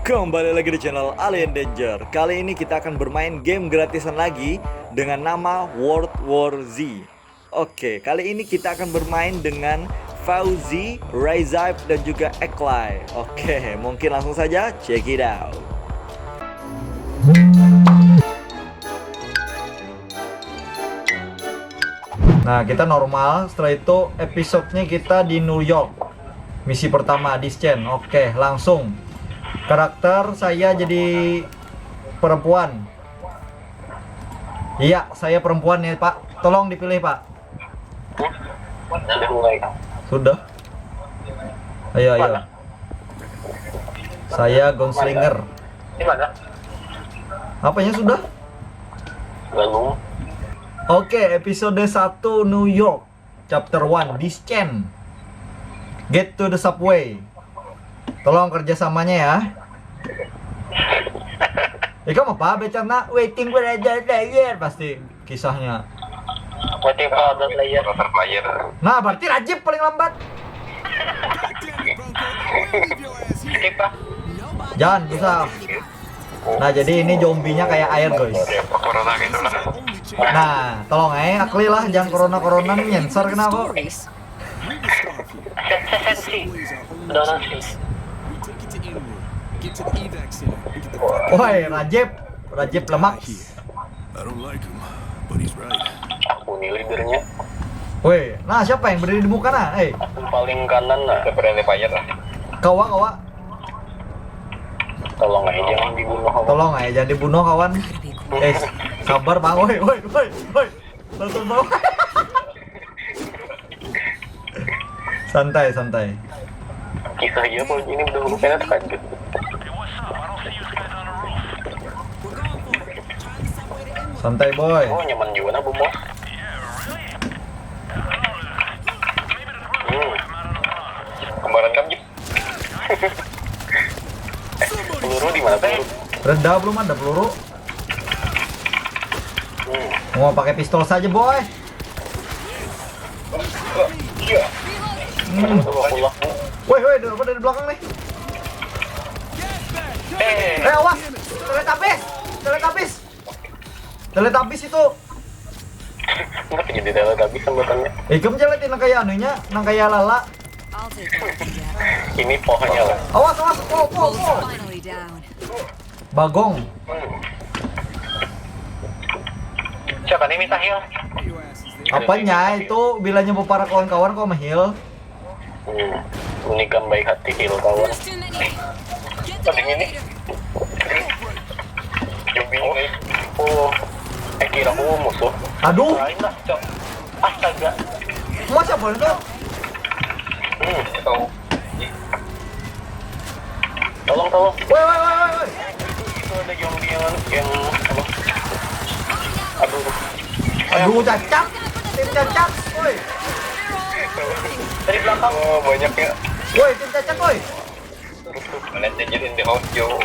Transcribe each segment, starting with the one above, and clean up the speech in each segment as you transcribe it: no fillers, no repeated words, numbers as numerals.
Kembali lagi di channel Alien Danger. Kali ini kita akan bermain game gratisan lagi dengan nama World War Z. Oke, kali ini kita akan bermain dengan Fauzi, Raizaib, dan juga Eklai. Oke, mungkin langsung saja check it out. Nah, kita normal. Setelah itu episodenya kita di New York. Misi pertama di Scan. Oke, langsung. Karakter saya jadi perempuan. Iya, saya perempuan ya, Pak. Tolong dipilih, Pak. Sudah. Ayo, ayo. Saya gunslinger. Di mana? Apanya sudah? Lalu Oke, episode 1 New York. Chapter 1, Discan. Get to the subway. Tolong kerjasamanya ya. Kamu apa? Becana waiting for the player pasti kisahnya. waiting for the player. Nah, berarti Rajib paling lambat. Skip lah. Jangan bisa. Nah, jadi ini zombinya kayak air, guys. Corona gitu lah. Nah, tolong akli lah, jangan corona nyensor kenapa? Sensi. Donasi. Woi, Rajib lemak. I don't like him, but he's right. Aku nih leadernya. Woi, nah siapa yang berdiri di muka nah? Aku paling kanan lah. Friendly fire lah. Kawa. Tolong aja jangan dibunuh. Tolong jangan dibunuh kawan. Sabar bang, woi. Langsung bang. Santai. Kisah dia pun ini udah lupa terkajut. Santai boy. Oh nyaman juga nah bumbu. Kembaran kamu. Peluru di mana peluru? Reda belum ada peluru. Mau pakai pistol saja boy. Iya. Woi, dari belakang nih. Awas, teletabis itu. Enggak jadi teletabis sambutannya. Kamu jeletin nang kayak anunya, nang kayak lala. Ini pohonnya lah. Awas, po. Bagong. Siapa nih minta heal? Apanya itu bilanya para kawan-kawan kok heal? Unikan baik hati heal kawan. Penting ini. Oh, kira aku musuh. Aduh, Lain lah, cok. Astaga. mau siapa itu? Tolong. Woi. Itu ada yang apa? Aduh, cacat. Tim cacat, woi. Dari belakang. Oh, banyak ya. Woi, tim cacat, woi. Mana jadi di house yo.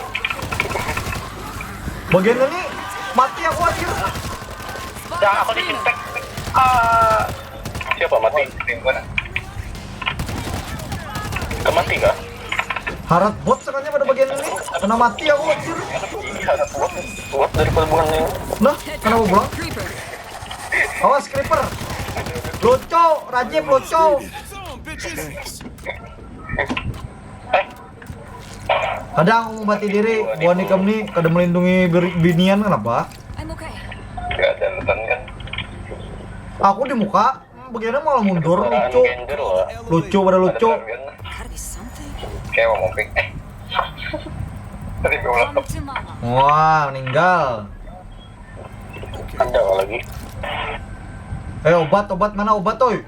Bagian ini mati aku anjir. Jangan aku disinfek. Siapa mati? Kemati kah? Harap bot sekarangnya pada bagian ini. Kena mati aku anjir. Buat dari pelabuhan ini. Nah, kenapa pulang? Awas creeper. Lucu, Rajib lucu. Kadang aku mati diri, buat nikam nih kada melindungi binian kenapa? Gak ada nonton kan? Aku di muka, bagiannya malah mundur, lucu. Lucu pada lucu. Kayak mau ngoping. Tadi gue laptop. Wah, meninggal. Ada lagi. Obat mana obat toy?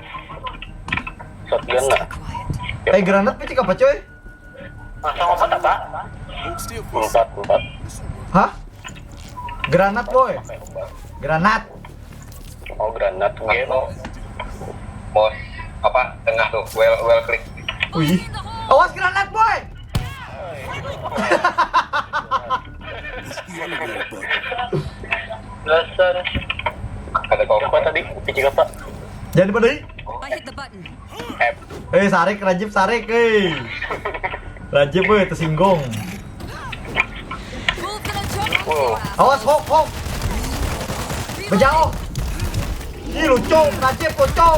Shotgun lah. Granat picik apa coy? Masa obat apa? Empat. Hah? Granat boy. Granat. Oh granat. Gelo. Bos. Apa? Tengah tuh. Well click. Wih. Awas granat boy. Dasar. Ada kau apa tadi? Picik apa? Jadi pada F. Sarik Rajib Rajib tersinggung. Wow. Awas, hok. Berjauh. Ih, lucu, Najib lucu.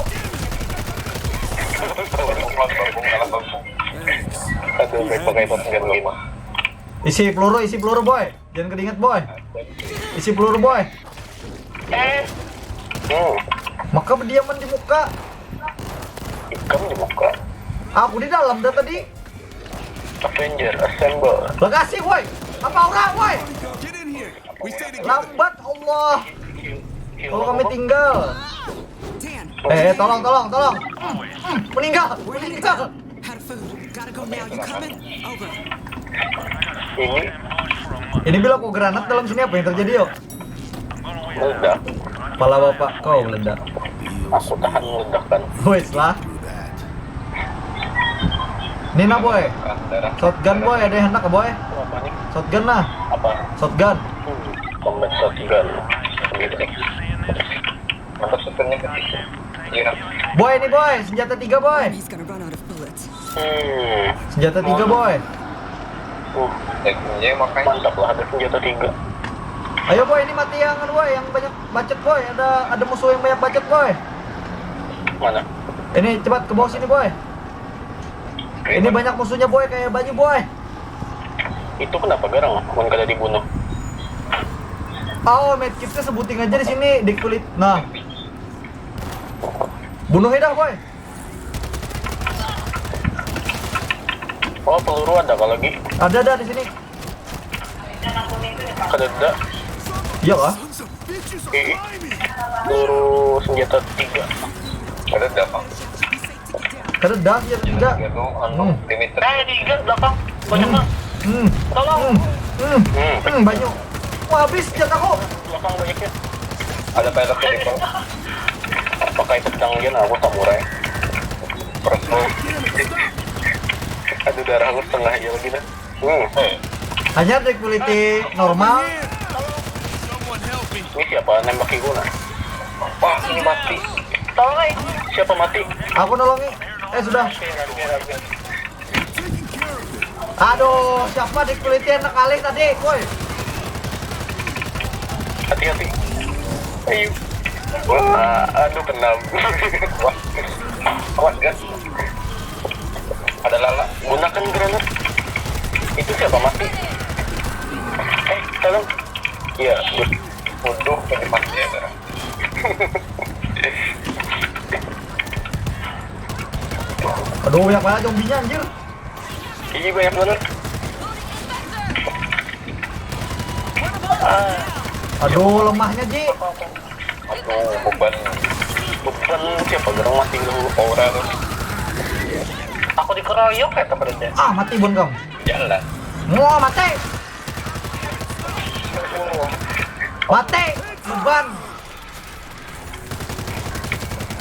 Aduh, baik pakai top gun lima. Isi peluru boy. Jangan kedinget boy. Isi peluru boy. Maka berdiaman di muka. Ikam di muka. Aku di dalam dah tadi. Avenger assemble. Bagasi boy. Apa aura boy? Get in here. We stay together. Lambat Allah. Kalau kami tinggal. Dan, Tolong. Meninggal. had food. Gotta go now. You coming? Over. Ini Ini bila aku granat dalam sini apa yang terjadi yo? meledak. Kepala bapak kau meledak. Aku tahan meledakan. Wes lah. Nina boy. Darah. Shotgun boy, ada yang hendak boy? Apa nih? Shotgun lah. Apa? Shotgun. Combat shotgun. Gitu nih. Mantap shotgunnya ketik. Iya. Boy ini boy, senjata 3 boy. He's gonna run out of bullets. Senjata 3 boy. Tekniknya makanya mantap lah, ada senjata 3. Ayo boy, ini mati yang boy, yang banyak bacot boy. Ada musuh yang banyak bacot boy. Mana? Ini cepat ke bawah sini boy. Ini banyak musuhnya boy, kayak banyu boy. Itu kenapa garang? Bukan kada dibunuh. Oh, medkitnya sebutin aja di sini di kulit. Nah. Bunuhin dah boy. Oh, peluru ada kah lagi? Ada di sini. Kada ada. Iya kah? Sons of bitches are Eh, behind me. peluru senjata 3. Ada ada bang. Ada dah senjata 3. Itu limit. 3 belakang. Banyak mah. Tolong. Banyu. Wah, habis senjataku. Belakang banyaknya. Ada pelek di bawah. Pakai pedang dia, aku samurai. Perasaan. Aduh, darah aku setengah aja lagi dah. Hanya di kulit normal. Someone help me. Ini siapa nembak guna? Wah, ini mati. Tolong ay. Siapa mati? Aku nolongi. Sudah. Taking care of it. Aduh, siapa di kulit enak kali tadi, boy. Hati-hati. Ayo. Wah, aduh kenal. Wah, awas kan? Ada lala. Gunakan granat. Itu siapa mati? Tolong. Iya, bodoh ini mati ya. Aduh, banyak banget zombinya anjir. Iya banyak banget. Aduh, lemahnya Ji. Aduh, beban siapa gerang mati dulu aura tuh. Aku dikeroyok kayak temennya. Mati bun kamu. Jalan. Mau mati. Mati. Beban.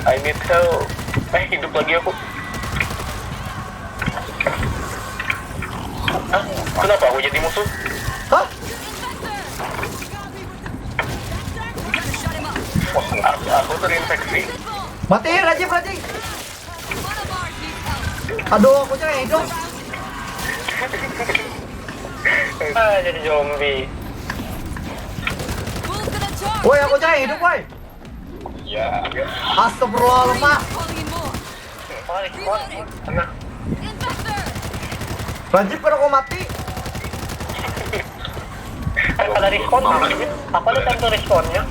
I need help. Hidup lagi aku. Kenapa aku jadi musuh? Hah? Aku terinfeksi. Mati, Rajib. Aduh, aku cari hidup. Jadi zombie. Woi, aku cari hidup, woi. Ya. Astagfirullah, lemah. Tenang. Rajib kan aku mati. Ada respon. Apa ada tentu responnya?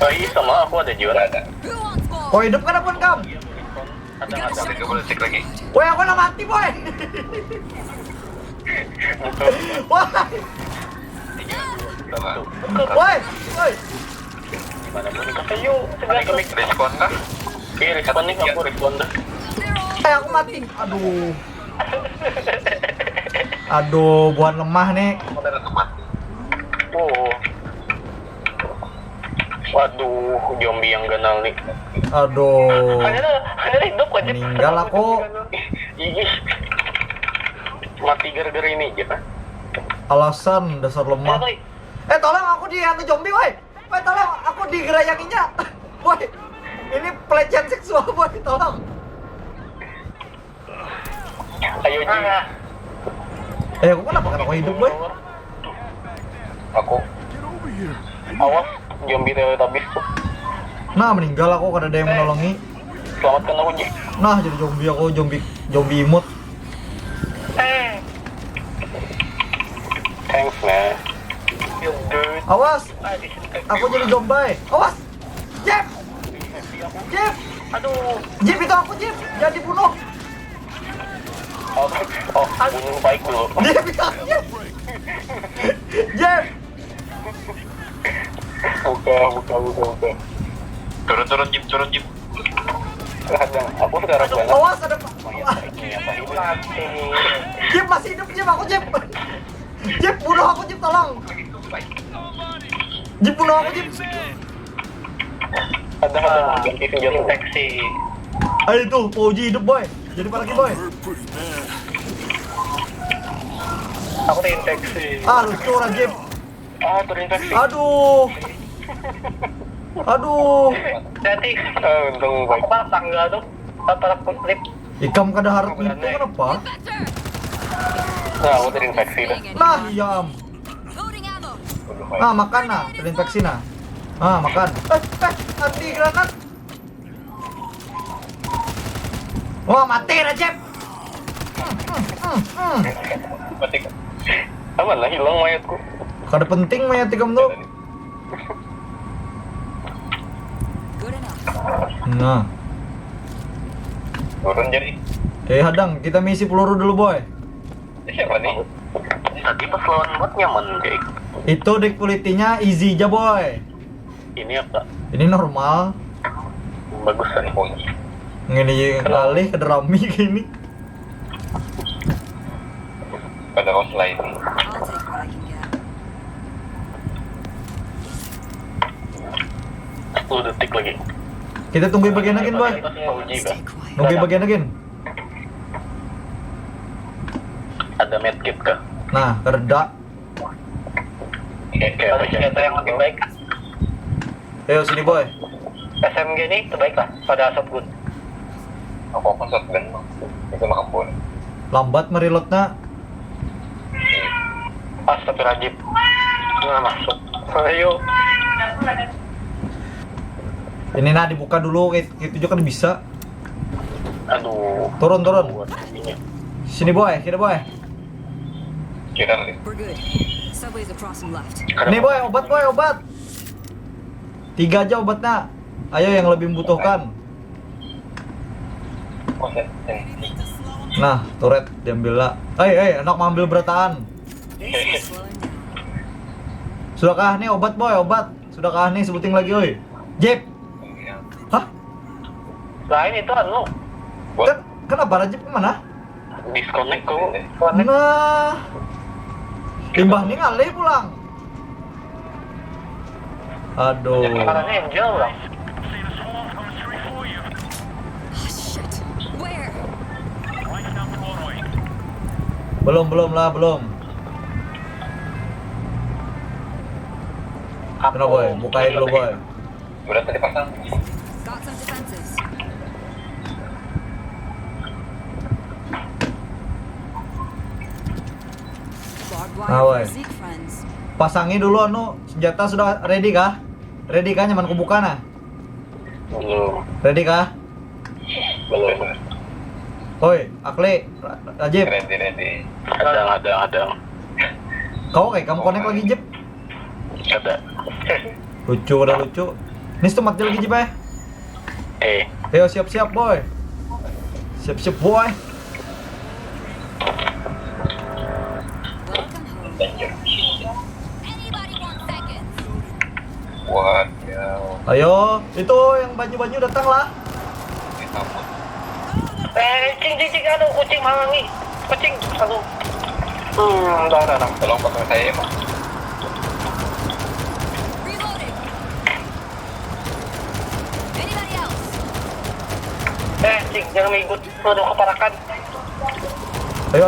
Iya sama aku ada juara ada. Oh, hidup kan pun kamu. Ada 30 lagi. Woi, aku udah mati, boy. Woi. Woi. Gimana pun Ayo, segera kami respon kah? Iya respon nih, aku respon dah. Aku mati. Aduh, buat lemah nih. Oh. Waduh, zombie yang ganal nih. Aduh. Ada hidup aja. Meninggal aku. Ih. Mati gara-gara ini aja. Alasan dasar lemah. Tolong aku dihantu zombie, woi. Woi, tolong aku digerayanginya. Woi. Ini pelecehan seksual, woi, tolong. Ayo Ji. Aku kenapa kan aku hidup, boy? Aku. Awas, zombie Teletubbies tuh. Nah, meninggal aku karena ada yang menolongi. Selamatkan aku, Ji. Nah, jadi zombie aku, zombie imut. Thanks, man. Feel good. Awas, aku jadi zombie. Awas, Jep, Jep, Aduh. Jep itu aku Jep, jangan dibunuh. Oh, bunuh baik dulu. Jep itu aku Jep. Jep. Buka. Turun, Jip. Kadang, aku sekarang banget. Awas ada Mati. Jep masih hidup Jep aku Jep. Jep bunuh aku Jep tolong. Jep bunuh aku Jep. Ada ganti senjata. Infeksi. Ayo itu, Pauji hidup boy. Jadi para boy. Aku terinfeksi. Ah lucu orang Jep. Terinfeksi. Aduh. Aduh. Jadi, Untung baik. aku malah tanggal tuh. Tanpa klip. Ikam kada harap itu kenapa? Nah, aku terinfeksi dah. Nah, yam. Loading ammo. Nah, makan nah, terinfeksi nah. Ah, makan. Anti granat. Wah, mati Rajab. Mati. Aman lah, hilang mayatku. Kada penting mayat ikam tuh. Good enough. Nah, Turun jadi. hadang, kita misi peluru dulu boy. Siapa nih? Tadi pas lawan bot nyaman, Jake. Itu deck politinya easy aja boy. Ini apa? Ini normal. Bagus kan, Ponji. Ngini kali ke rami gini. Pada host lain. I'll take what I can get. 10 detik lagi. Kita tunggu bagian lagi boy. Ponji Stay kan? quiet. Nunggu bagian lagi. Ada medkit kah? Nah, kereda. Kayak Ada apa senjata yang lebih baik. Ayo sini boy. SMG ini terbaik lah pada shotgun. Apa shotgun? Itu mah kebun. Lambat mereloadnya. Astagfirullahaladzim. Nggak masuk. Ayo. Ini nah dibuka dulu, itu juga kan bisa. Aduh. Turun. Buat ininya. Sini boy, boy. Kira nih. We're good. Subway's across and left. Nih boy, obat. 3 aja obatnya. Ayo yang lebih membutuhkan. Nah, turret diambil lah. Enak mengambil berataan. This is slowing down. Sudahkah nih obat boy, obat? Sudahkah nih sebutin lagi oi? Jep. Hah? Lain itu anu. Kenapa Rajib kemana? Disconnect kok. Nah. Limbah nih ngalih pulang. Aduh. Karena Angel bang. Oh, shit. Where? Belum. Kenapa boy? Bukain dulu boy. Udah tadi pasang. Got some defenses. Barbed Ah, wire boy. for Zeke friends. Pasangi dulu anu, senjata sudah ready kah? Ready kah nyaman kubuka nah? Belum. Ready kah? Belum. Oi, Akli, Rajib. Ready. Ada. Kau kayak kamu connect lagi Jip? Ada. Lucu, udah lucu. Nis tuh mati lagi Jip ya? Ayo siap-siap boy. Siap-siap boy. Welcome home. Anybody want seconds? Waduh. Ayo, itu yang baju-baju datang lah. Disambut. Cing, aduh kucing malangi. Kucing, aduh. Udah. Tolong potong saya emang. Reloading. Anybody else? Cing, jangan ikut. Aduh, keparakan. Ayo.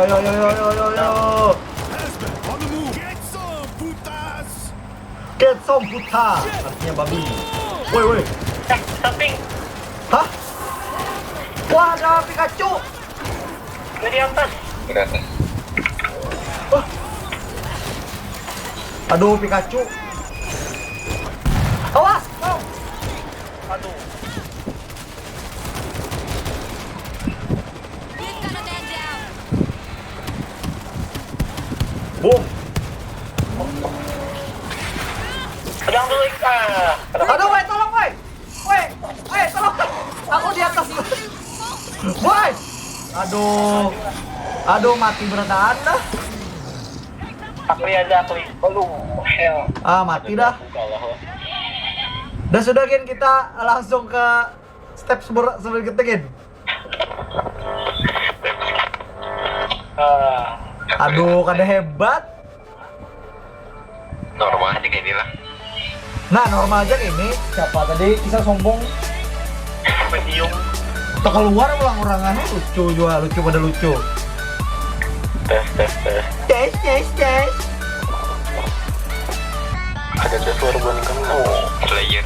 Hazmat, on the move. Get some, putas. Get some puta. Artinya babi. Woi. Samping. Hah? Wah, ada Pikachu. Di atas. Gratis. Aduh, Pikachu. Awas! Aduh. We've got a man down. Boom. Pedang dulu ah. Aduh, woi, tolong, woi. Woi, tolong. Aku di atas. Woi. Aduh, mati beneran dah. Akli aja akli. Aduh, hell. Ah, mati dah. Dan sudah Gin, kita langsung ke step selanjutnya Gin. Aduh, kada hebat. Normal aja kayak ini lah. Nah, normal aja ini. Siapa tadi kisah sombong? Medium. Atau keluar orang-orangannya lucu juga, lucu pada lucu. Tes. Tes. Ada tes luar buat kamu. Player.